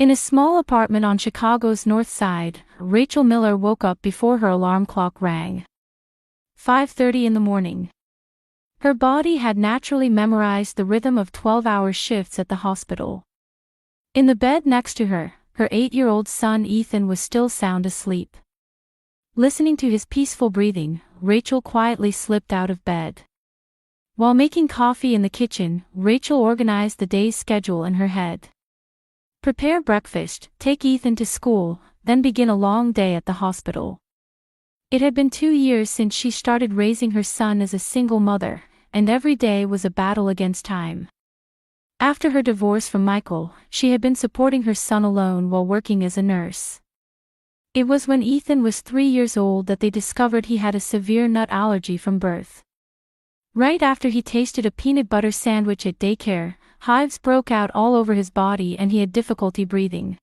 In a small apartment on Chicago's North Side, Rachel Miller woke up before her alarm clock rang. 5:30 in the morning. Her body had naturally memorized the rhythm of 12-hour shifts at the hospital. In the bed next to her, her 8-year-old son Ethan was still sound asleep. Listening to his peaceful breathing, Rachel quietly slipped out of bed. While making coffee in the kitchen, Rachel organized the day's schedule in her head. Prepare breakfast, take Ethan to school, then begin a long day at the hospital. It had been 2 years since she started raising her son as a single mother, and every day was a battle against time. After her divorce from Michael, she had been supporting her son alone while working as a nurse. It was when Ethan was 3 years old that they discovered he had a severe nut allergy from birth. Right after he tasted a peanut butter sandwich at daycare, hives broke out all over his body and he had difficulty breathing.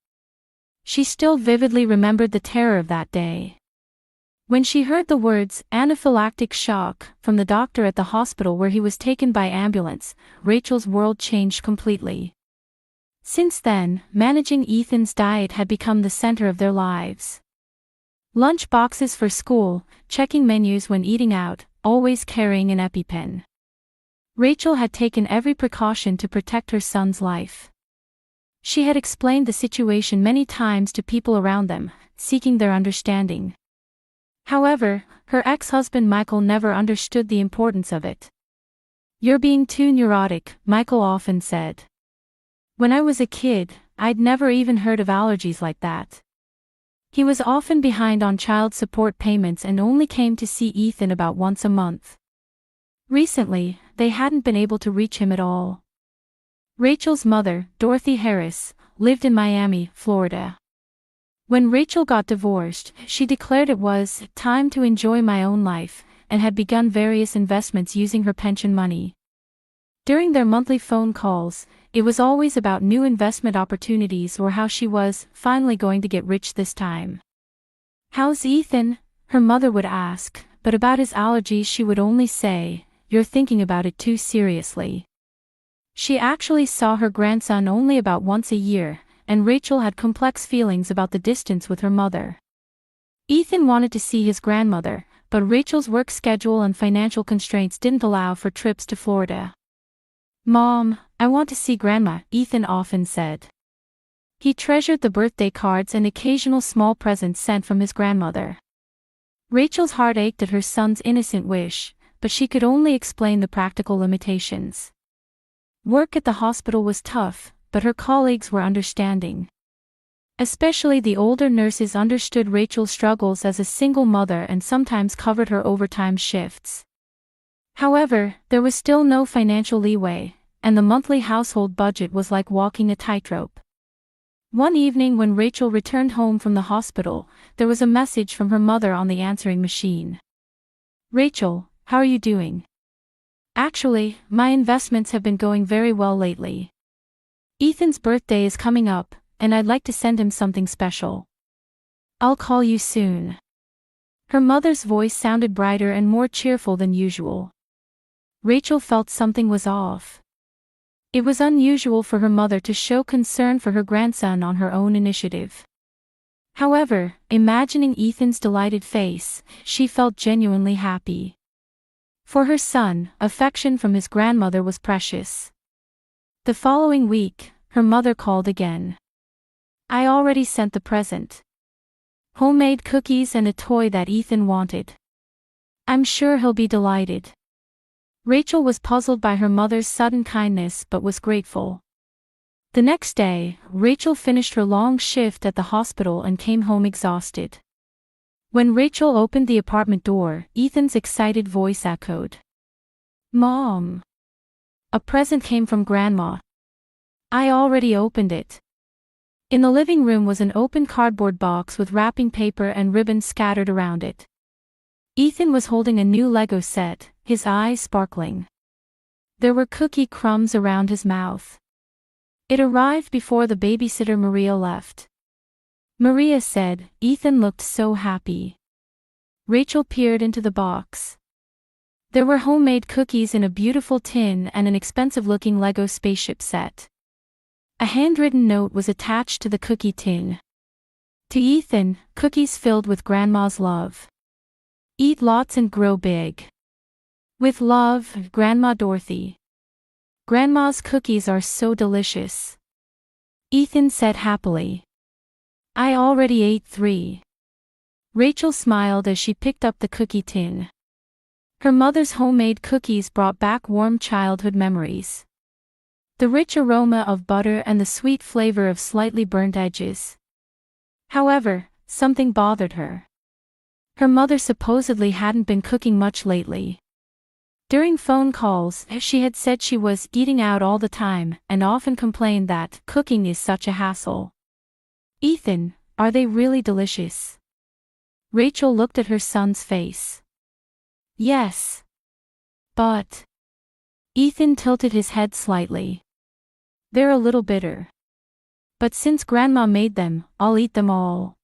She still vividly remembered the terror of that day. When she heard the words, anaphylactic shock, from the doctor at the hospital where he was taken by ambulance, Rachel's world changed completely. Since then, managing Ethan's diet had become the center of their lives. Lunch boxes for school, checking menus when eating out, always carrying an EpiPen. Rachel had taken every precaution to protect her son's life. She had explained the situation many times to people around them, seeking their understanding. However, her ex-husband Michael never understood the importance of it. "You're being too neurotic," Michael often said. "When I was a kid, I'd never even heard of allergies like that." He was often behind on child support payments and only came to see Ethan about once a month. Recently, they hadn't been able to reach him at all. Rachel's mother, Dorothy Harris, lived in Miami, Florida. When Rachel got divorced, she declared it was time to enjoy my own life, and had begun various investments using her pension money. During their monthly phone calls, it was always about new investment opportunities or how she was finally going to get rich this time. "How's Ethan?" her mother would ask, but about his allergies she would only say, "You're thinking about it too seriously." She actually saw her grandson only about once a year, and Rachel had complex feelings about the distance with her mother. Ethan wanted to see his grandmother, but Rachel's work schedule and financial constraints didn't allow for trips to Florida. "Mom, I want to see Grandma," Ethan often said. He treasured the birthday cards and occasional small presents sent from his grandmother. Rachel's heart ached at her son's innocent wish, but she could only explain the practical limitations. Work at the hospital was tough, but her colleagues were understanding. Especially the older nurses understood Rachel's struggles as a single mother and sometimes covered her overtime shifts. However, there was still no financial leeway, and the monthly household budget was like walking a tightrope. One evening when Rachel returned home from the hospital, there was a message from her mother on the answering machine. "Rachel, how are you doing? Actually, my investments have been going very well lately. Ethan's birthday is coming up, and I'd like to send him something special. I'll call you soon." Her mother's voice sounded brighter and more cheerful than usual. Rachel felt something was off. It was unusual for her mother to show concern for her grandson on her own initiative. However, imagining Ethan's delighted face, she felt genuinely happy. For her son, affection from his grandmother was precious. The following week, her mother called again. "I already sent the present. Homemade cookies and a toy that Ethan wanted. I'm sure he'll be delighted." Rachel was puzzled by her mother's sudden kindness but was grateful. The next day, Rachel finished her long shift at the hospital and came home exhausted. When Rachel opened the apartment door, Ethan's excited voice echoed. "Mom! A present came from Grandma. I already opened it." In the living room was an open cardboard box with wrapping paper and ribbons scattered around it. Ethan was holding a new Lego set, his eyes sparkling. There were cookie crumbs around his mouth. It arrived before the babysitter Maria left. Maria said, "Ethan looked so happy." Rachel peered into the box. There were homemade cookies in a beautiful tin and an expensive-looking Lego spaceship set. A handwritten note was attached to the cookie tin. To Ethan, cookies filled with Grandma's love. Eat lots and grow big. With love, Grandma Dorothy. Grandma's cookies are so delicious. Ethan said happily. I already ate 3. Rachel smiled as she picked up the cookie tin. Her mother's homemade cookies brought back warm childhood memories. The rich aroma of butter and the sweet flavor of slightly burnt edges. However, something bothered her. Her mother supposedly hadn't been cooking much lately. During phone calls, she had said she was eating out all the time and often complained that cooking is such a hassle. Ethan, are they really delicious? Rachel looked at her son's face. Yes. But. Ethan tilted his head slightly. They're a little bitter. But since Grandma made them, I'll eat them all.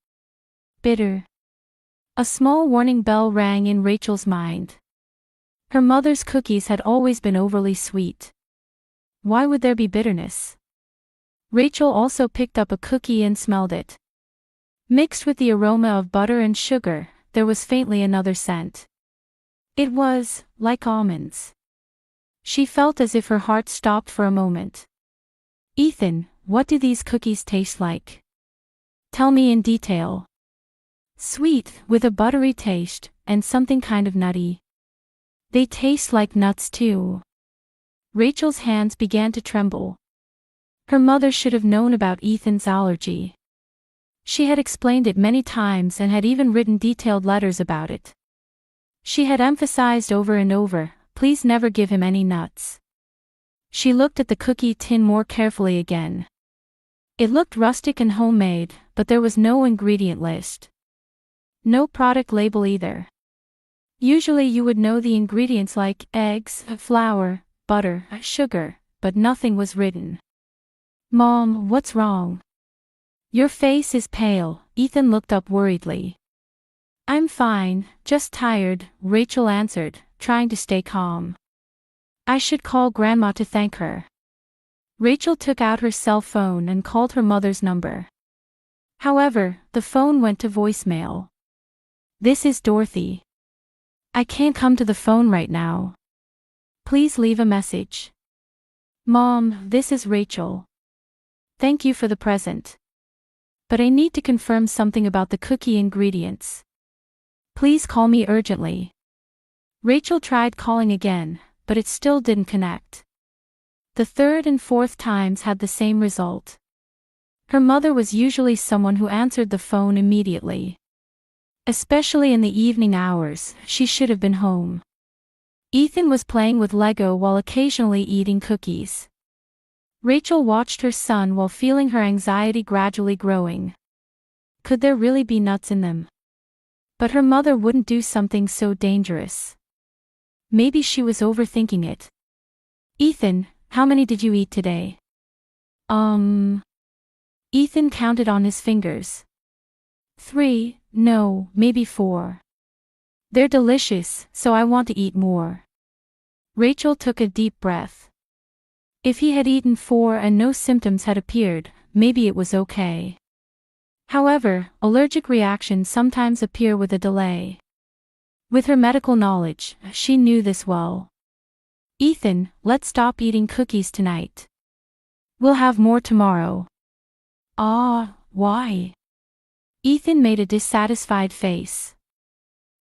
Bitter. A small warning bell rang in Rachel's mind. Her mother's cookies had always been overly sweet. Why would there be bitterness? Rachel also picked up a cookie and smelled it. Mixed with the aroma of butter and sugar, there was faintly another scent. It was, like almonds. She felt as if her heart stopped for a moment. Ethan, what do these cookies taste like? Tell me in detail. Sweet, with a buttery taste, and something kind of nutty. They taste like nuts too. Rachel's hands began to tremble. Her mother should have known about Ethan's allergy. She had explained it many times and had even written detailed letters about it. She had emphasized over and over, please never give him any nuts. She looked at the cookie tin more carefully again. It looked rustic and homemade, but there was no ingredient list. No product label either. Usually you would know the ingredients like eggs, flour, butter, sugar, but nothing was written. Mom, what's wrong? Your face is pale, Ethan looked up worriedly. I'm fine, just tired, Rachel answered, trying to stay calm. I should call Grandma to thank her. Rachel took out her cell phone and called her mother's number. However, the phone went to voicemail. This is Dorothy. I can't come to the phone right now. Please leave a message. Mom, this is Rachel. Thank you for the present. But I need to confirm something about the cookie ingredients. Please call me urgently. Rachel tried calling again, but it still didn't connect. The third and fourth times had the same result. Her mother was usually someone who answered the phone immediately. Especially in the evening hours, she should have been home. Ethan was playing with Lego while occasionally eating cookies. Rachel watched her son while feeling her anxiety gradually growing. Could there really be nuts in them? But her mother wouldn't do something so dangerous. Maybe she was overthinking it. Ethan, how many did you eat today? Ethan counted on his fingers. 3, no, maybe 4. They're delicious, so I want to eat more. Rachel took a deep breath. If he had eaten 4 and no symptoms had appeared, maybe it was okay. However, allergic reactions sometimes appear with a delay. With her medical knowledge, she knew this well. Ethan, let's stop eating cookies tonight. We'll have more tomorrow. Why? Ethan made a dissatisfied face.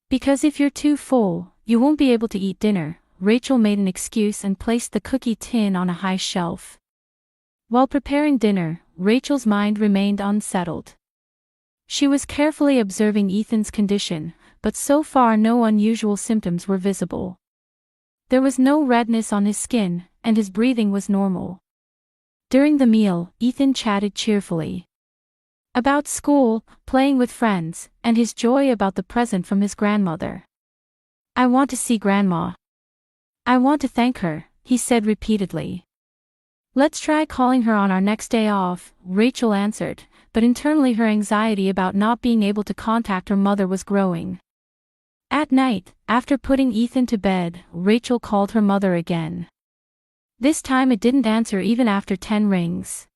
Because if you're too full, you won't be able to eat dinner. Rachel made an excuse and placed the cookie tin on a high shelf. While preparing dinner, Rachel's mind remained unsettled. She was carefully observing Ethan's condition, but so far no unusual symptoms were visible. There was no redness on his skin, and his breathing was normal. During the meal, Ethan chatted cheerfully. About school, playing with friends, and his joy about the present from his grandmother. I want to see Grandma. I want to thank her, he said repeatedly. Let's try calling her on our next day off, Rachel answered, but internally her anxiety about not being able to contact her mother was growing. At night, after putting Ethan to bed, Rachel called her mother again. This time it didn't answer even after 10 rings.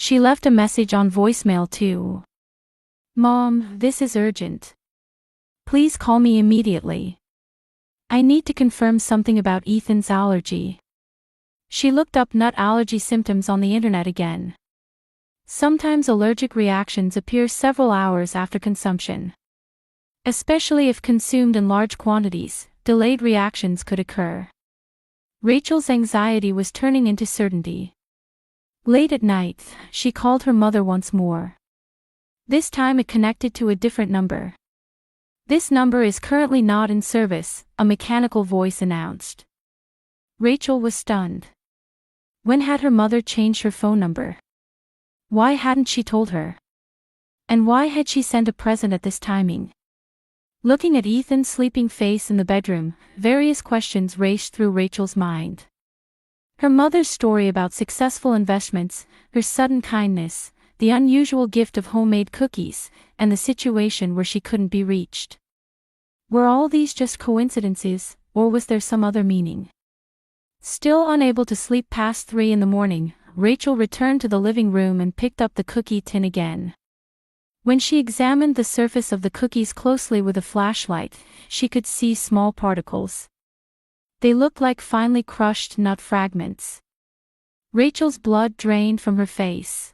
She left a message on voicemail too. Mom, this is urgent. Please call me immediately. I need to confirm something about Ethan's allergy. She looked up nut allergy symptoms on the internet again. Sometimes allergic reactions appear several hours after consumption. Especially if consumed in large quantities, delayed reactions could occur. Rachel's anxiety was turning into certainty. Late at night, she called her mother once more. This time it connected to a different number. This number is currently not in service, a mechanical voice announced. Rachel was stunned. When had her mother changed her phone number? Why hadn't she told her? And why had she sent a present at this timing? Looking at Ethan's sleeping face in the bedroom, various questions raced through Rachel's mind. Her mother's story about successful investments, her sudden kindness, the unusual gift of homemade cookies, and the situation where she couldn't be reached. Were all these just coincidences, or was there some other meaning? Still unable to sleep past 3 in the morning, Rachel returned to the living room and picked up the cookie tin again. When she examined the surface of the cookies closely with a flashlight, she could see small particles. They looked like finely crushed nut fragments. Rachel's blood drained from her face.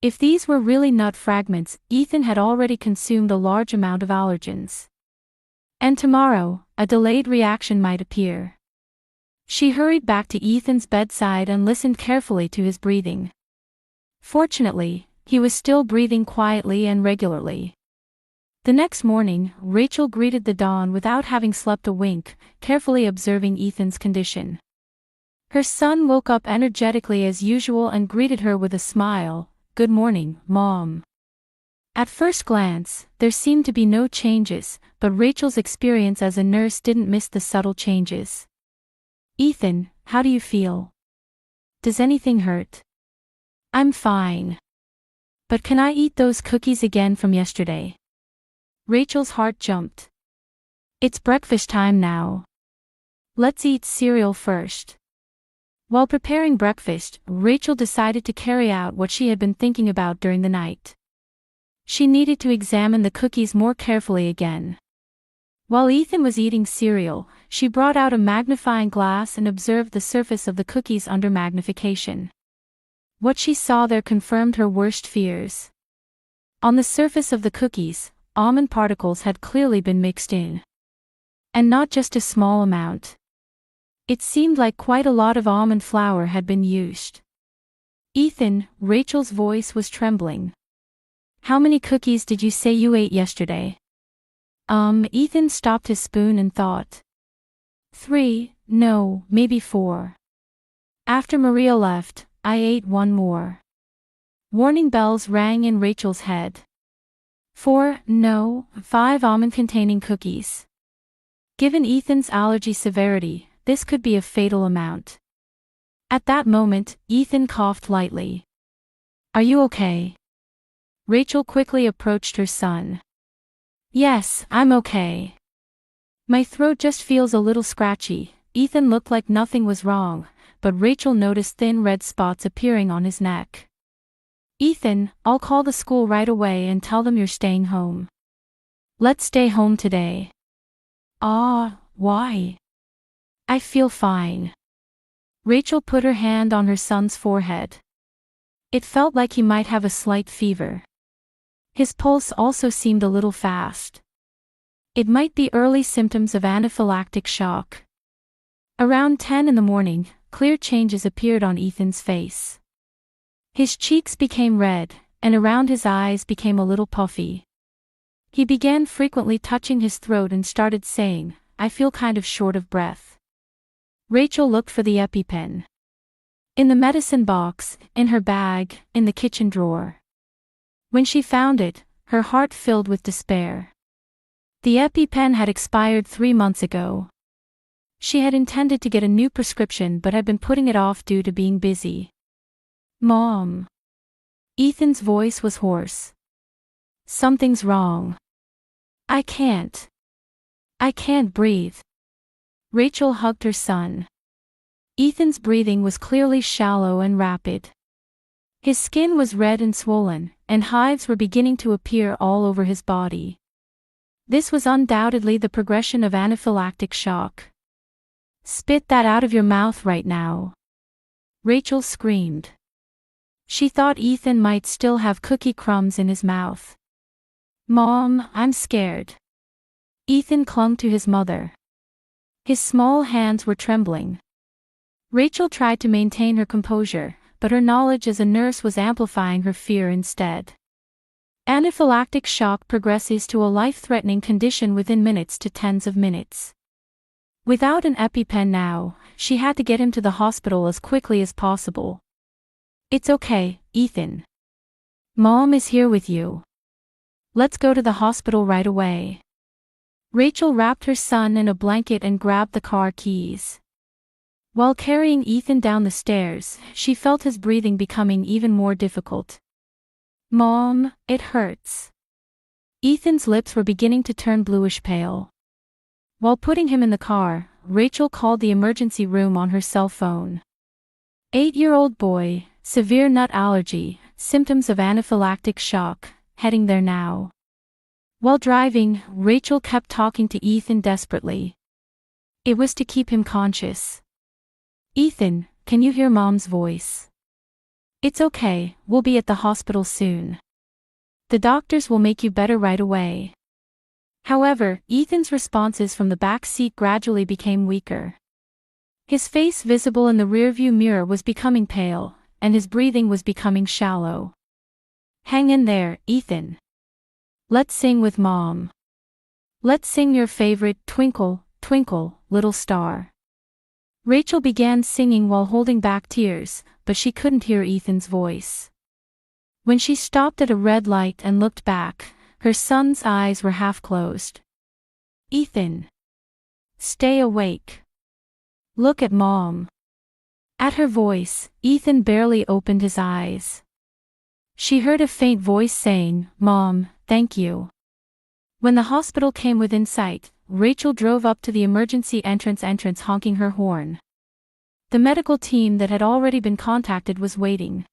If these were really nut fragments, Ethan had already consumed a large amount of allergens. And tomorrow, a delayed reaction might appear. She hurried back to Ethan's bedside and listened carefully to his breathing. Fortunately, he was still breathing quietly and regularly. The next morning, Rachel greeted the dawn without having slept a wink, carefully observing Ethan's condition. Her son woke up energetically as usual and greeted her with a smile. "Good morning, Mom." At first glance, there seemed to be no changes, but Rachel's experience as a nurse didn't miss the subtle changes. "Ethan, how do you feel? Does anything hurt?" "I'm fine. But can I eat those cookies again from yesterday?" Rachel's heart jumped. "It's breakfast time now. Let's eat cereal first." While preparing breakfast, Rachel decided to carry out what she had been thinking about during the night. She needed to examine the cookies more carefully again. While Ethan was eating cereal, she brought out a magnifying glass and observed the surface of the cookies under magnification. What she saw there confirmed her worst fears. On the surface of the cookies, almond particles had clearly been mixed in. And not just a small amount. It seemed like quite a lot of almond flour had been used. "Ethan," Rachel's voice was trembling. "How many cookies did you say you ate yesterday?" Ethan stopped his spoon and thought. 3, no, maybe 4. After Maria left, I ate one more. Warning bells rang in Rachel's head. 4, no, 5 almond-containing cookies. Given Ethan's allergy severity, this could be a fatal amount. At that moment, Ethan coughed lightly. "Are you okay?" Rachel quickly approached her son. "Yes, I'm okay. My throat just feels a little scratchy." Ethan looked like nothing was wrong, but Rachel noticed thin red spots appearing on his neck. "Ethan, I'll call the school right away and tell them you're staying home. Let's stay home today." Why?" "I feel fine." Rachel put her hand on her son's forehead. It felt like he might have a slight fever. His pulse also seemed a little fast. It might be early symptoms of anaphylactic shock. Around 10 in the morning, clear changes appeared on Ethan's face. His cheeks became red, and around his eyes became a little puffy. He began frequently touching his throat and started saying, "I feel kind of short of breath." Rachel looked for the EpiPen. In the medicine box, in her bag, in the kitchen drawer. When she found it, her heart filled with despair. The EpiPen had expired 3 months ago. She had intended to get a new prescription but had been putting it off due to being busy. "Mom." Ethan's voice was hoarse. "Something's wrong. I can't breathe." Rachel hugged her son. Ethan's breathing was clearly shallow and rapid. His skin was red and swollen, and hives were beginning to appear all over his body. This was undoubtedly the progression of anaphylactic shock. "Spit that out of your mouth right now," Rachel screamed. She thought Ethan might still have cookie crumbs in his mouth. "Mom, I'm scared." Ethan clung to his mother. His small hands were trembling. Rachel tried to maintain her composure, but her knowledge as a nurse was amplifying her fear instead. Anaphylactic shock progresses to a life-threatening condition within minutes to tens of minutes. Without an EpiPen now, she had to get him to the hospital as quickly as possible. "It's okay, Ethan. Mom is here with you. Let's go to the hospital right away." Rachel wrapped her son in a blanket and grabbed the car keys. While carrying Ethan down the stairs, she felt his breathing becoming even more difficult. "Mom, it hurts." Ethan's lips were beginning to turn bluish pale. While putting him in the car, Rachel called the emergency room on her cell phone. 8-year-old boy, severe nut allergy, symptoms of anaphylactic shock, heading there now. While driving, Rachel kept talking to Ethan desperately. It was to keep him conscious. "Ethan, can you hear Mom's voice? It's okay, we'll be at the hospital soon. The doctors will make you better right away." However, Ethan's responses from the back seat gradually became weaker. His face visible in the rearview mirror was becoming pale, and his breathing was becoming shallow. "Hang in there, Ethan. Let's sing with Mom. Let's sing your favorite Twinkle, Twinkle, Little Star." Rachel began singing while holding back tears, but she couldn't hear Ethan's voice. When she stopped at a red light and looked back, her son's eyes were half closed. "Ethan. Stay awake. Look at Mom." At her voice, Ethan barely opened his eyes. She heard a faint voice saying, "Mom, thank you." When the hospital came within sight, Rachel drove up to the emergency entrance honking her horn. The medical team that had already been contacted was waiting.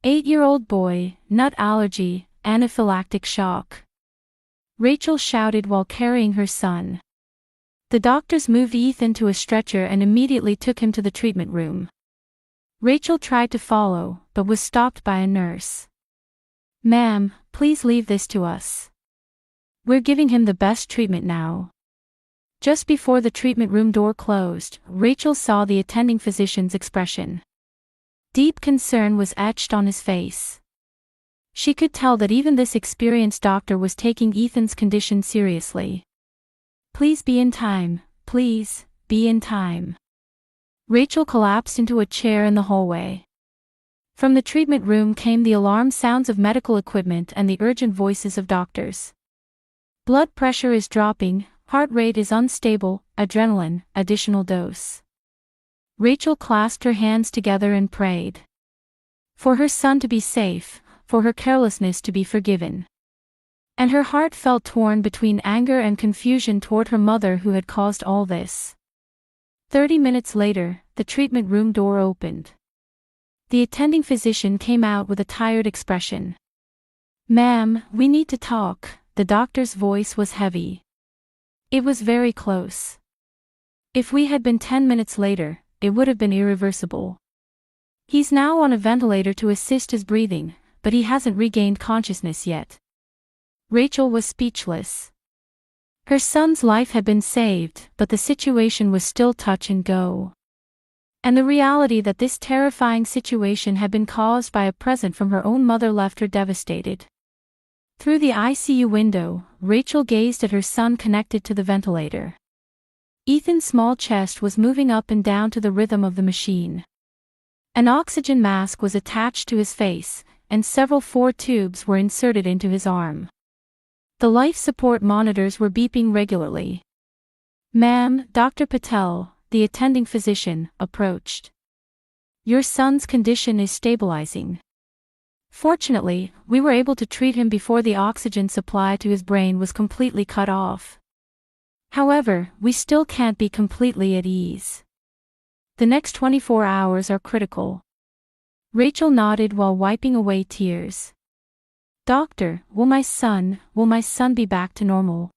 8-year-old boy, nut allergy, anaphylactic shock. Rachel shouted while carrying her son. The doctors moved Ethan to a stretcher and immediately took him to the treatment room. Rachel tried to follow, but was stopped by a nurse. "Ma'am, please leave this to us. We're giving him the best treatment now." Just before the treatment room door closed, Rachel saw the attending physician's expression. Deep concern was etched on his face. She could tell that even this experienced doctor was taking Ethan's condition seriously. "Please be in time, please, be in time." Rachel collapsed into a chair in the hallway. From the treatment room came the alarm sounds of medical equipment and the urgent voices of doctors. "Blood pressure is dropping, heart rate is unstable, adrenaline, additional dose." Rachel clasped her hands together and prayed. For her son to be safe, for her carelessness to be forgiven. And her heart felt torn between anger and confusion toward her mother who had caused all this. 30 minutes later, the treatment room door opened. The attending physician came out with a tired expression. "Ma'am, we need to talk." The doctor's voice was heavy. It was very close. If we had been 10 minutes later, it would have been irreversible. He's now on a ventilator to assist his breathing, but he hasn't regained consciousness yet. Rachel was speechless. Her son's life had been saved, but the situation was still touch and go. And the reality that this terrifying situation had been caused by a present from her own mother left her devastated. Through the ICU window, Rachel gazed at her son connected to the ventilator. Ethan's small chest was moving up and down to the rhythm of the machine. An oxygen mask was attached to his face, and several 4 tubes were inserted into his arm. The life support monitors were beeping regularly. "Ma'am," Dr. Patel, the attending physician, approached. "Your son's condition is stabilizing. Fortunately, we were able to treat him before the oxygen supply to his brain was completely cut off. However, we still can't be completely at ease. The next 24 hours are critical. Rachel nodded while wiping away tears. Doctor, will my son be back to normal?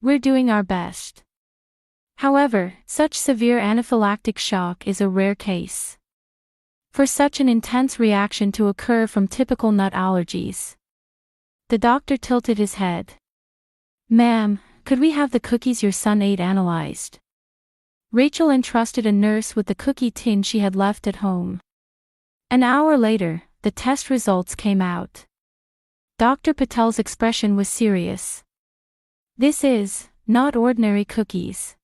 We're doing our best. However, such severe anaphylactic shock is a rare case. For such an intense reaction to occur from typical nut allergies. The doctor tilted his head. Ma'am, could we have the cookies your son ate analyzed? Rachel entrusted a nurse with the cookie tin she had left at home. An hour later, the test results came out. Dr. Patel's expression was serious. This is not ordinary cookies.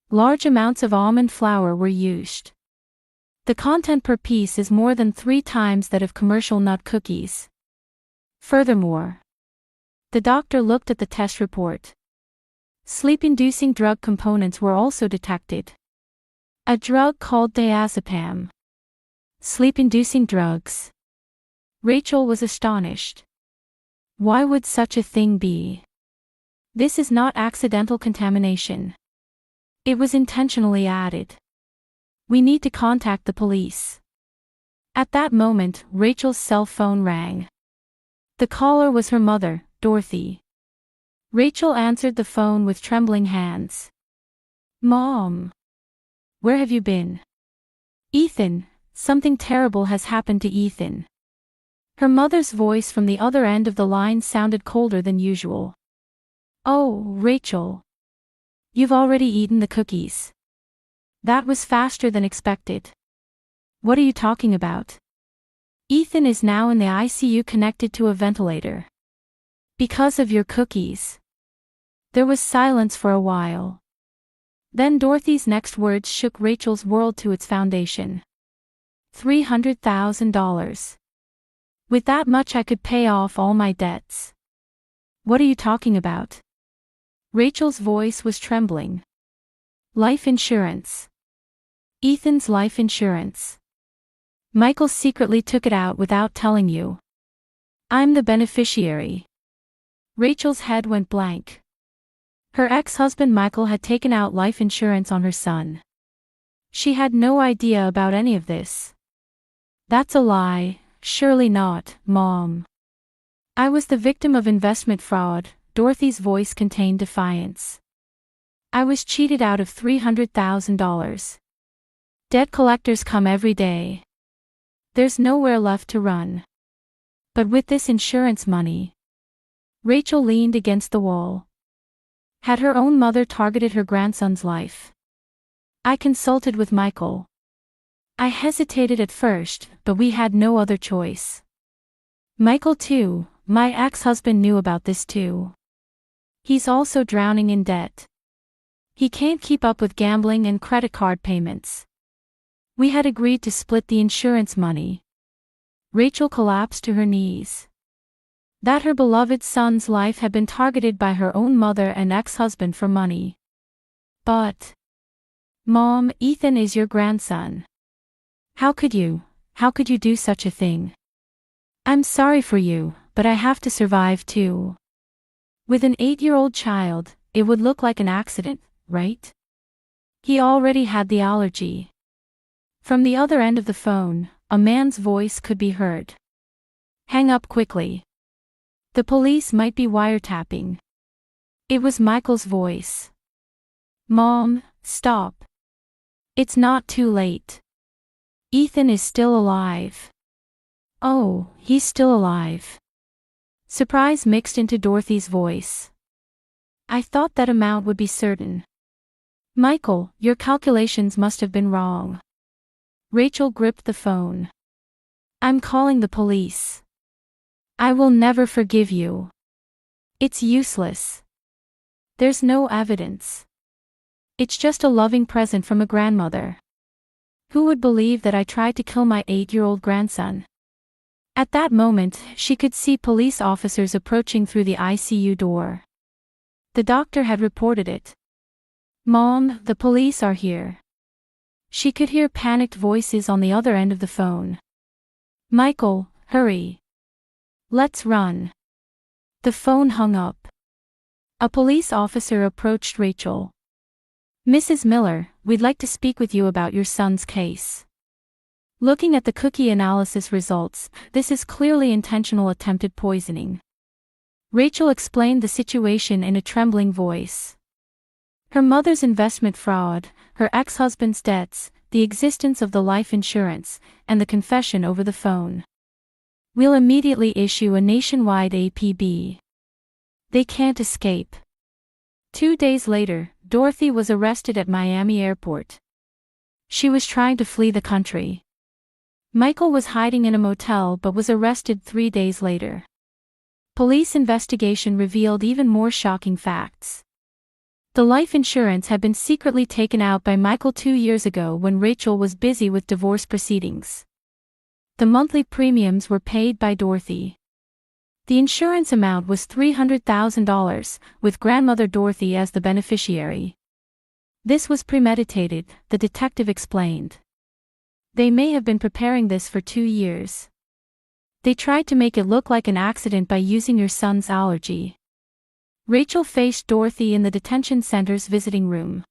Large amounts of almond flour were used. The content per piece is more than 3 times that of commercial nut cookies. Furthermore, the doctor looked at the test report. Sleep-inducing drug components were also detected. A drug called diazepam. Sleep-inducing drugs. Rachel was astonished. Why would such a thing be? This is not accidental contamination. It was intentionally added. We need to contact the police. At that moment, Rachel's cell phone rang. The caller was her mother, Dorothy. Rachel answered the phone with trembling hands. Mom. Where have you been? Ethan, something terrible has happened to Ethan. Her mother's voice from the other end of the line sounded colder than usual. Oh, Rachel. You've already eaten the cookies. That was faster than expected. What are you talking about? Ethan is now in the ICU connected to a ventilator. Because of your cookies. There was silence for a while. Then Dorothy's next words shook Rachel's world to its foundation. $300,000. With that much I could pay off all my debts. What are you talking about? Rachel's voice was trembling. Life insurance. Ethan's life insurance. Michael secretly took it out without telling you. I'm the beneficiary. Rachel's head went blank. Her ex-husband Michael had taken out life insurance on her son. She had no idea about any of this. That's a lie, surely not, Mom. I was the victim of investment fraud, Dorothy's voice contained defiance. I was cheated out of $300,000. Debt collectors come every day. There's nowhere left to run. But with this insurance money. Rachel leaned against the wall. Had her own mother targeted her grandson's life? I consulted with Michael. I hesitated at first, but we had no other choice. Michael too, my ex-husband knew about this too. He's also drowning in debt. He can't keep up with gambling and credit card payments. We had agreed to split the insurance money. Rachel collapsed to her knees. That her beloved son's life had been targeted by her own mother and ex-husband for money. But, Mom, Ethan is your grandson. How could you do such a thing? I'm sorry for you, but I have to survive too. With an 8-year-old child, it would look like an accident, right? He already had the allergy. From the other end of the phone, a man's voice could be heard. Hang up quickly. The police might be wiretapping. It was Michael's voice. Mom, stop. It's not too late. Ethan is still alive. Oh, he's still alive. Surprise mixed into Dorothy's voice. I thought that amount would be certain. Michael, your calculations must have been wrong. Rachel gripped the phone. I'm calling the police. I will never forgive you. It's useless. There's no evidence. It's just a loving present from a grandmother. Who would believe that I tried to kill my 8-year-old grandson? At that moment, she could see police officers approaching through the ICU door. The doctor had reported it. Mom, the police are here. She could hear panicked voices on the other end of the phone. Michael, hurry. Let's run. The phone hung up. A police officer approached Rachel. Mrs. Miller, we'd like to speak with you about your son's case. Looking at the cookie analysis results, this is clearly intentional attempted poisoning. Rachel explained the situation in a trembling voice. Her mother's investment fraud, her ex-husband's debts, the existence of the life insurance, and the confession over the phone. We'll immediately issue a nationwide APB. They can't escape. 2 days later, Dorothy was arrested at Miami Airport. She was trying to flee the country. Michael was hiding in a motel but was arrested 3 days later. Police investigation revealed even more shocking facts. The life insurance had been secretly taken out by Michael 2 years ago when Rachel was busy with divorce proceedings. The monthly premiums were paid by Dorothy. The insurance amount was $300,000, with grandmother Dorothy as the beneficiary. This was premeditated, the detective explained. They may have been preparing this for 2 years. They tried to make it look like an accident by using your son's allergy. Rachel faced Dorothy in the detention center's visiting room.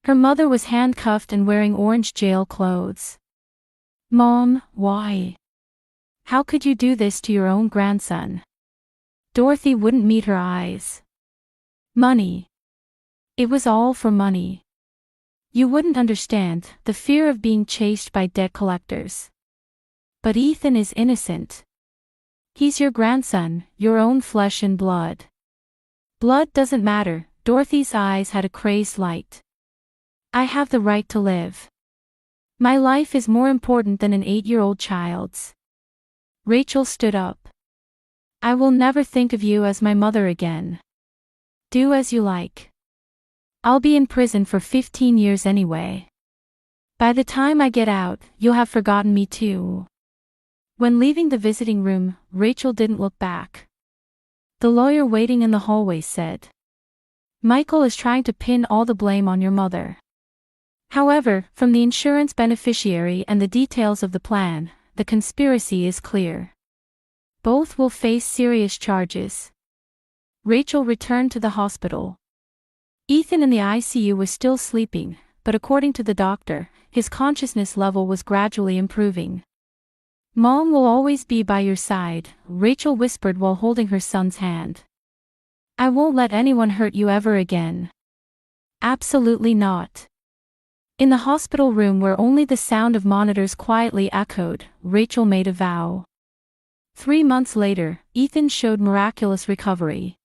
Her mother was handcuffed and wearing orange jail clothes. "Mom, why? How could you do this to your own grandson?" Dorothy wouldn't meet her eyes. "Money. It was all for money. You wouldn't understand, the fear of being chased by debt collectors. But Ethan is innocent. He's your grandson, your own flesh and blood." "Blood doesn't matter," Dorothy's eyes had a crazed light. "I have the right to live. My life is more important than an 8-year-old child's." Rachel stood up. "I will never think of you as my mother again. Do as you like. I'll be in prison for 15 years anyway. By the time I get out, you'll have forgotten me too." When leaving the visiting room, Rachel didn't look back. The lawyer waiting in the hallway said, "Michael is trying to pin all the blame on your mother. However, from the insurance beneficiary and the details of the plan, the conspiracy is clear. Both will face serious charges." Rachel returned to the hospital. Ethan in the ICU was still sleeping, but according to the doctor, his consciousness level was gradually improving. "Mom will always be by your side," Rachel whispered while holding her son's hand. "I won't let anyone hurt you ever again." "Absolutely not." In the hospital room where only the sound of monitors quietly echoed, Rachel made a vow. 3 months later, Ethan showed miraculous recovery.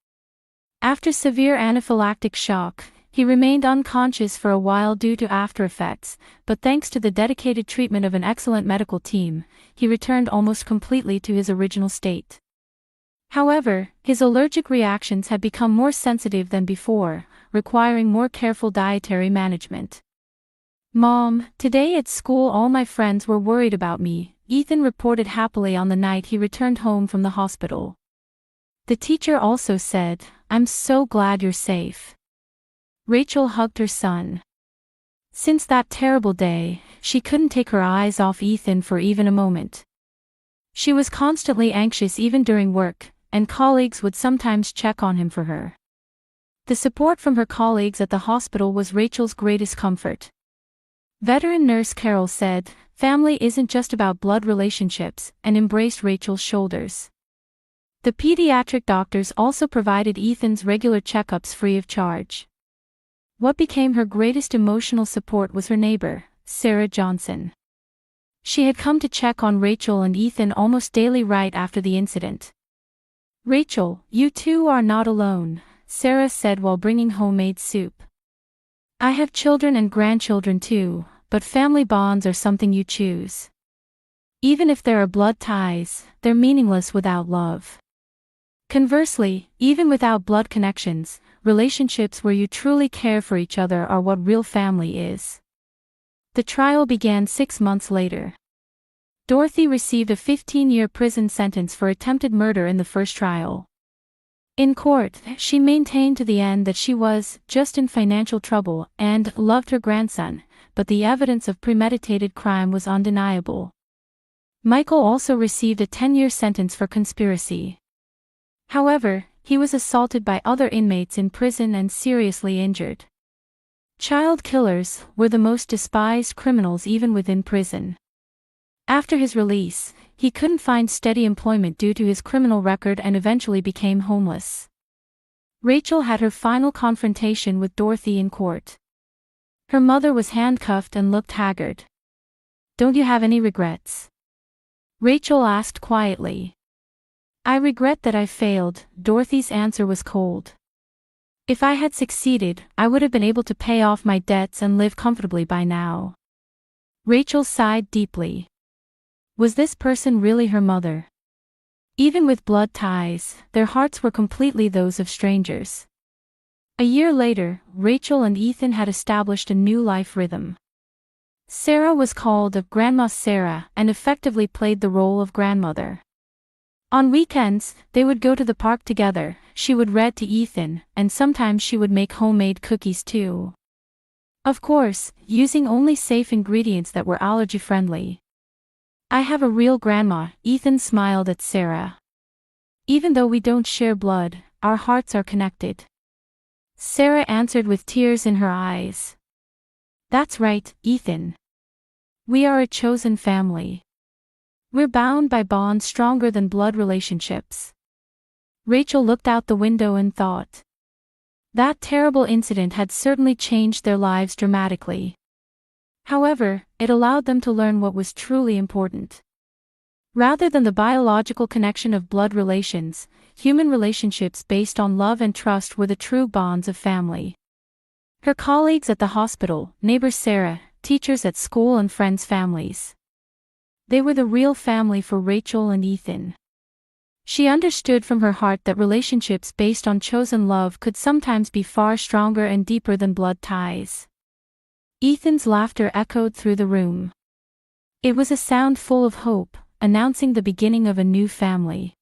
After severe anaphylactic shock, he remained unconscious for a while due to aftereffects, but thanks to the dedicated treatment of an excellent medical team, he returned almost completely to his original state. However, his allergic reactions had become more sensitive than before, requiring more careful dietary management. "Mom, today at school all my friends were worried about me," Ethan reported happily on the night he returned home from the hospital. The teacher also said, "I'm so glad you're safe." Rachel hugged her son. Since that terrible day, she couldn't take her eyes off Ethan for even a moment. She was constantly anxious even during work, and colleagues would sometimes check on him for her. The support from her colleagues at the hospital was Rachel's greatest comfort. Veteran nurse Carol said, "Family isn't just about blood relationships," and embraced Rachel's shoulders. The pediatric doctors also provided Ethan's regular checkups free of charge. What became her greatest emotional support was her neighbor, Sarah Johnson. She had come to check on Rachel and Ethan almost daily right after the incident. "Rachel, you two are not alone," Sarah said while bringing homemade soup. "I have children and grandchildren too, but family bonds are something you choose. Even if there are blood ties, they're meaningless without love. Conversely, even without blood connections, relationships where you truly care for each other are what real family is." The trial began 6 months later. Dorothy received a 15-year prison sentence for attempted murder in the first trial. In court, she maintained to the end that she was just in financial trouble and loved her grandson, but the evidence of premeditated crime was undeniable. Michael also received a 10-year sentence for conspiracy. However, he was assaulted by other inmates in prison and seriously injured. Child killers were the most despised criminals even within prison. After his release, he couldn't find steady employment due to his criminal record and eventually became homeless. Rachel had her final confrontation with Dorothy in court. Her mother was handcuffed and looked haggard. "Don't you have any regrets?" Rachel asked quietly. "I regret that I failed," Dorothy's answer was cold. "If I had succeeded, I would have been able to pay off my debts and live comfortably by now." Rachel sighed deeply. Was this person really her mother? Even with blood ties, their hearts were completely those of strangers. A year later, Rachel and Ethan had established a new life rhythm. Sarah was called Grandma Sarah and effectively played the role of grandmother. On weekends, they would go to the park together, she would read to Ethan, and sometimes she would make homemade cookies too. Of course, using only safe ingredients that were allergy-friendly. "I have a real grandma," Ethan smiled at Sarah. "Even though we don't share blood, our hearts are connected." Sarah answered with tears in her eyes. "That's right, Ethan. We are a chosen family. We're bound by bonds stronger than blood relationships." Rachel looked out the window and thought. That terrible incident had certainly changed their lives dramatically. However, it allowed them to learn what was truly important. Rather than the biological connection of blood relations, human relationships based on love and trust were the true bonds of family. Her colleagues at the hospital, neighbor Sarah, teachers at school and friends' families. They were the real family for Rachel and Ethan. She understood from her heart that relationships based on chosen love could sometimes be far stronger and deeper than blood ties. Ethan's laughter echoed through the room. It was a sound full of hope, announcing the beginning of a new family.